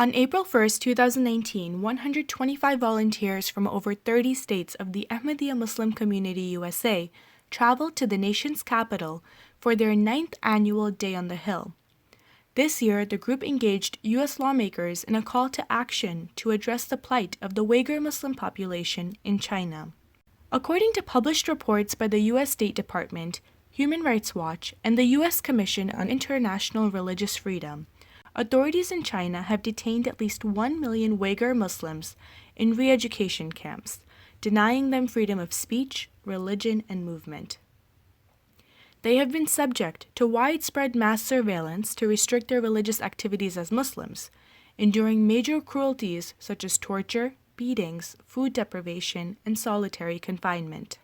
On April 1, 2019, 125 volunteers from over 30 states of the Ahmadi Muslim community USA traveled to the nation's capital for their 9th annual Day on the Hill. This year, the group engaged U.S. lawmakers in a call to action to address the plight of the Uyghur Muslim population in China. According to published reports by the U.S. State Department, Human Rights Watch, and the U.S. Commission on International Religious Freedom, authorities in China have detained at least 1 million Uyghur Muslims in re-education camps, denying them freedom of speech, religion, and movement. They have been subject to widespread mass surveillance to restrict their religious activities as Muslims, enduring major cruelties such as torture, beatings, food deprivation, and solitary confinement.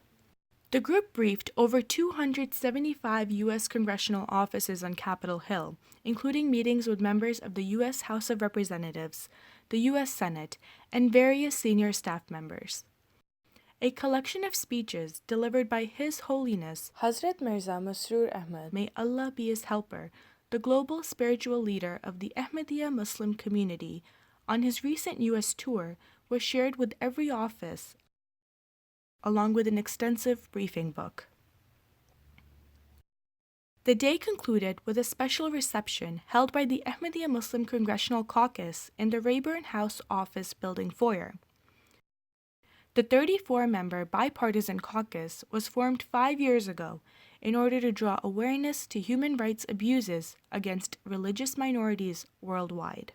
The group briefed over 275 U.S. congressional offices on Capitol Hill, including meetings with members of the U.S. House of Representatives, the U.S. Senate, and various senior staff members. A collection of speeches delivered by His Holiness Hazrat Mirza Masroor Ahmad, may Allah be his helper, the global spiritual leader of the Ahmadiyya Muslim community, on his recent U.S. tour was shared with every office, along with an extensive briefing book. The day concluded with a special reception held by the Ahmadiyya Muslim Congressional Caucus in the Rayburn House Office Building foyer. The 34-member bipartisan caucus was formed 5 years ago in order to draw awareness to human rights abuses against religious minorities worldwide.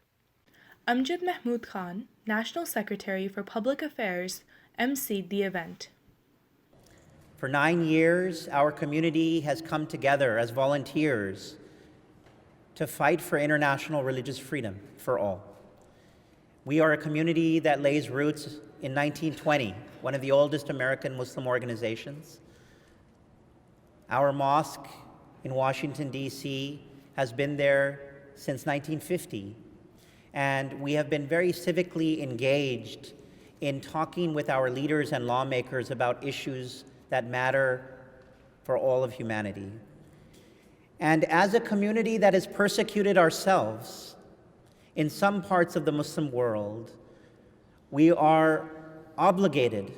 Amjad Mahmoud Khan, National Secretary for Public Affairs, emceed the event. For 9 years, our community has come together as volunteers to fight for international religious freedom for all. We are a community that lays roots in 1920, one of the oldest American Muslim organizations. Our mosque in Washington, D.C. has been there since 1950, and we have been very civically engaged in talking with our leaders and lawmakers about issues that matter for all of humanity. And as a community that is persecuted ourselves in some parts of the Muslim world, we are obligated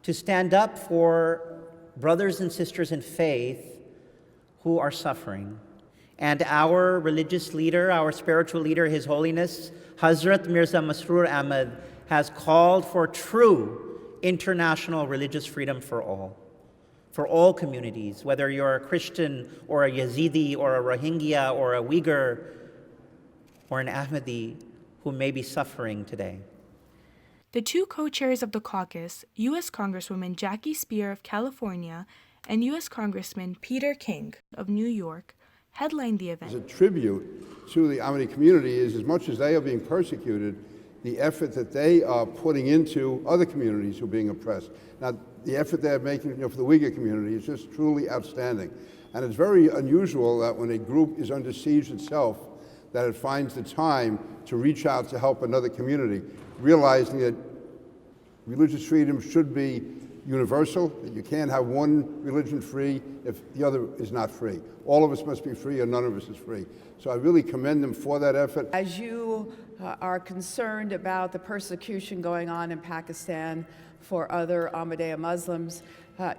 to stand up for brothers and sisters in faith who are suffering. And our religious leader, our spiritual leader, His Holiness, Hazrat Mirza Masroor Ahmad, has called for true international religious freedom for all communities, whether you're a Christian or a Yazidi or a Rohingya or a Uyghur or an Ahmadi who may be suffering today. The two co-chairs of the caucus, U.S. Congresswoman Jackie Speier of California and U.S. Congressman Peter King of New York, headlined the event. As a tribute to the Ahmadi community is, as much as they are being persecuted, the effort that they are putting into other communities who are being oppressed. Now, the effort they're making for the Uyghur community is just truly outstanding. And it's very unusual that when a group is under siege itself, that it finds the time to reach out to help another community, realizing that religious freedom should be universal, that you can't have one religion free if the other is not free. All of us must be free or none of us is free. So I really commend them for that effort. As you are concerned about the persecution going on in Pakistan for other Ahmadiyya Muslims,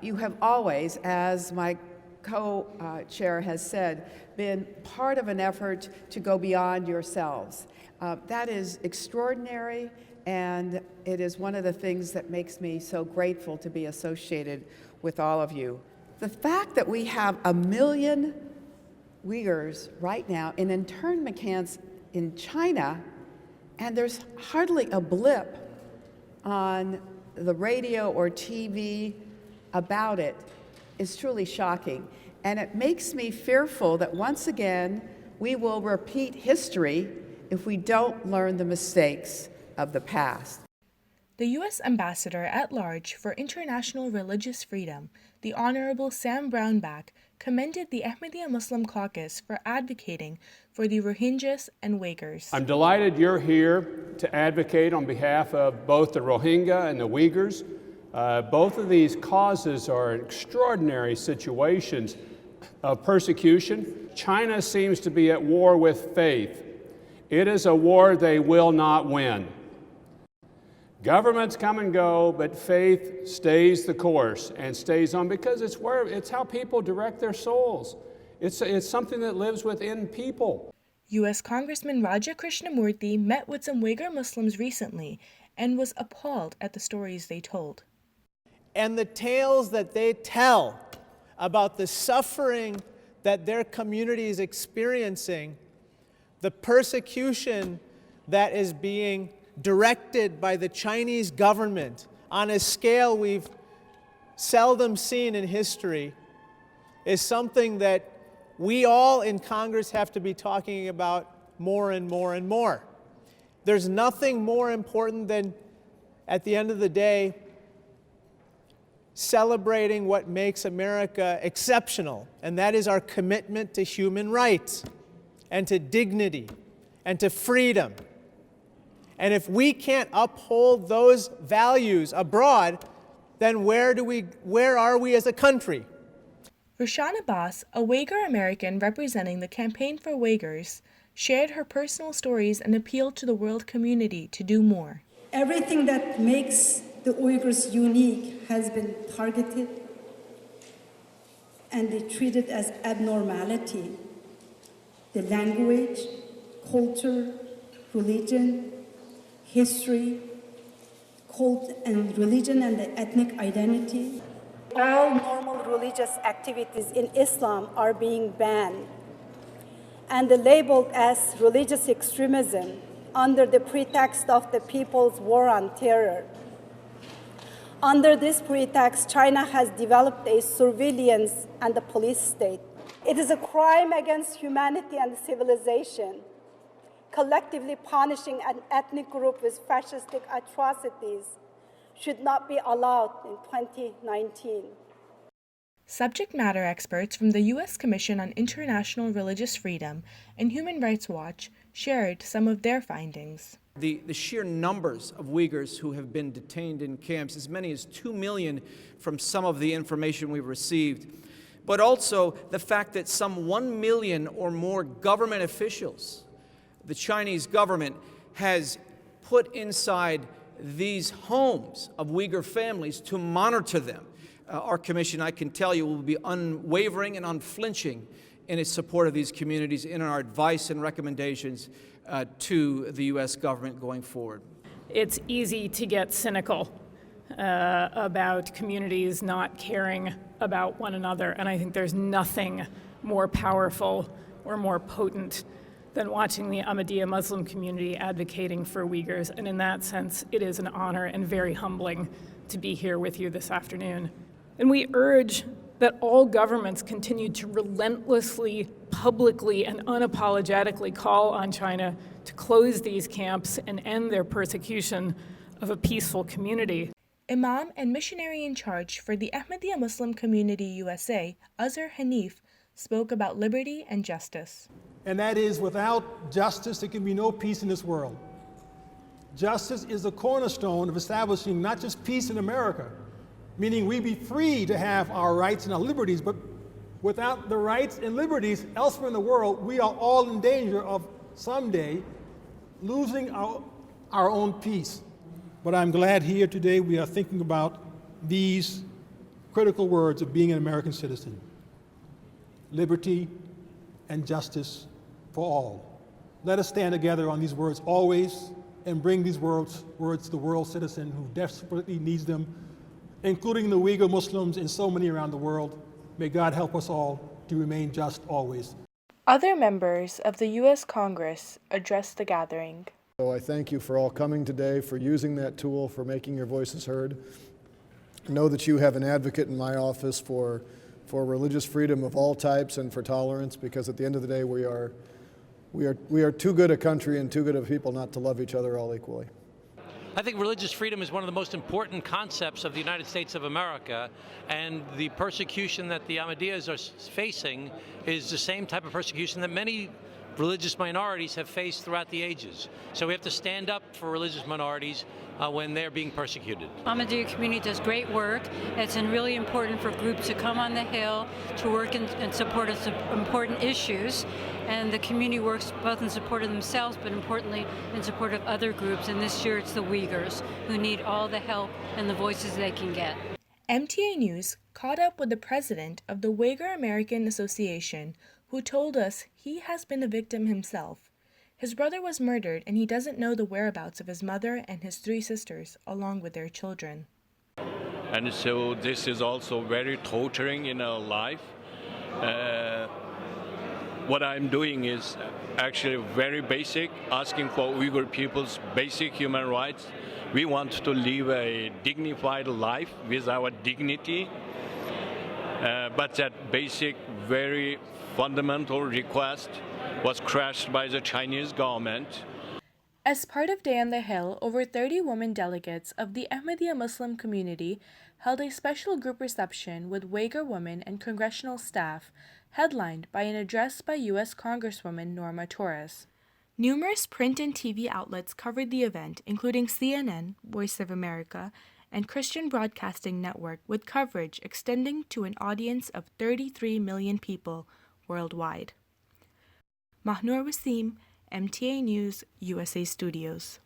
you have always, as my co-chair has said, been part of an effort to go beyond yourselves. That is extraordinary, and it is one of the things that makes me so grateful to be associated with all of you. The fact that we have 1 million Uyghurs right now in internment camps in China, and there's hardly a blip on the radio or TV about it, is truly shocking. And it makes me fearful that once again we will repeat history if we don't learn the mistakes of the past. The U.S. Ambassador at Large for International Religious Freedom, the Honorable Sam Brownback, commended the Ahmadiyya Muslim Caucus for advocating for the Rohingyas and Uyghurs. I'm delighted you're here to advocate on behalf of both the Rohingya and the Uyghurs. Both of these causes are extraordinary situations of persecution. China seems to be at war with faith. It is a war they will not win. Governments come and go, but faith stays the course and stays on because it's how people direct their souls. It's something that lives within people. U.S. Congressman Raja Krishnamurthy met with some Uyghur Muslims recently and was appalled at the stories they told. And the tales that they tell about the suffering that their community is experiencing, the persecution that is being directed by the Chinese government on a scale we've seldom seen in history, is something that we all in Congress have to be talking about more and more and more. There's nothing more important than, at the end of the day, celebrating what makes America exceptional, and that is our commitment to human rights and to dignity and to freedom. And if we can't uphold those values abroad, then where are we as a country? Rashon Abbas, a Uyghur American representing the Campaign for Uyghurs, shared her personal stories and appealed to the world community to do more. Everything that makes the Uyghurs unique has been targeted and they treated as abnormality. The language, culture, religion, history, cult and religion and the ethnic identity. All normal religious activities in Islam are being banned and labeled as religious extremism under the pretext of the People's War on Terror. Under this pretext, China has developed a surveillance and a police state. It is a crime against humanity and civilization. Collectively punishing an ethnic group with fascistic atrocities should not be allowed in 2019. Subject matter experts from the U.S. Commission on International Religious Freedom and Human Rights Watch shared some of their findings. The sheer numbers of Uyghurs who have been detained in camps, as many as 2 million from some of the information we've received, but also the fact that some 1 million or more government officials, the Chinese government has put inside these homes of Uyghur families to monitor them. Our commission, I can tell you, will be unwavering and unflinching in its support of these communities in our advice and recommendations to the U.S. government going forward. It's easy to get cynical about communities not caring about one another, and I think there's nothing more powerful or more potent than watching the Ahmadiyya Muslim community advocating for Uyghurs, and in that sense, it is an honor and very humbling to be here with you this afternoon. And we urge that all governments continue to relentlessly, publicly, and unapologetically call on China to close these camps and end their persecution of a peaceful community. Imam and missionary in charge for the Ahmadiyya Muslim Community USA, Azhar Hanif, spoke about liberty and justice. And that is, without justice, there can be no peace in this world. Justice is the cornerstone of establishing not just peace in America, meaning we be free to have our rights and our liberties, but without the rights and liberties elsewhere in the world, we are all in danger of someday losing our own peace. But I'm glad here today we are thinking about these critical words of being an American citizen: liberty and justice for all. Let us stand together on these words always and bring these words to the world citizen who desperately needs them, including the Uyghur Muslims and so many around the world. May God help us all to remain just always. Other members of the U.S. Congress addressed the gathering. So I thank you for all coming today, for using that tool, for making your voices heard. Know that you have an advocate in my office for religious freedom of all types and for tolerance, because at the end of the day we are too good a country and too good of people not to love each other all equally. I think religious freedom is one of the most important concepts of the United States of America, and the persecution that the Ahmadiyyas are facing is the same type of persecution that many religious minorities have faced throughout the ages. So we have to stand up for religious minorities when they're being persecuted. Ahmadiyya community does great work. It's really important for groups to come on the Hill to work in support of some important issues. And the community works both in support of themselves, but importantly in support of other groups. And this year it's the Uyghurs, who need all the help and the voices they can get. MTA News caught up with the president of the Uyghur American Association, who told us he has been a victim himself. His brother was murdered and he doesn't know the whereabouts of his mother and his 3 sisters, along with their children. And so this is also very torturing in our life. What I'm doing is actually very basic, asking for Uyghur people's basic human rights. We want to live a dignified life with our dignity, but that basic, very fundamental request was crushed by the Chinese government. As part of Day on the Hill, over 30 women delegates of the Ahmadiyya Muslim community held a special group reception with Uyghur women and congressional staff, headlined by an address by U.S. Congresswoman Norma Torres. Numerous print and TV outlets covered the event, including CNN, Voice of America, and Christian Broadcasting Network, with coverage extending to an audience of 33 million people worldwide. Mahnoor Wasim, MTA News, USA Studios.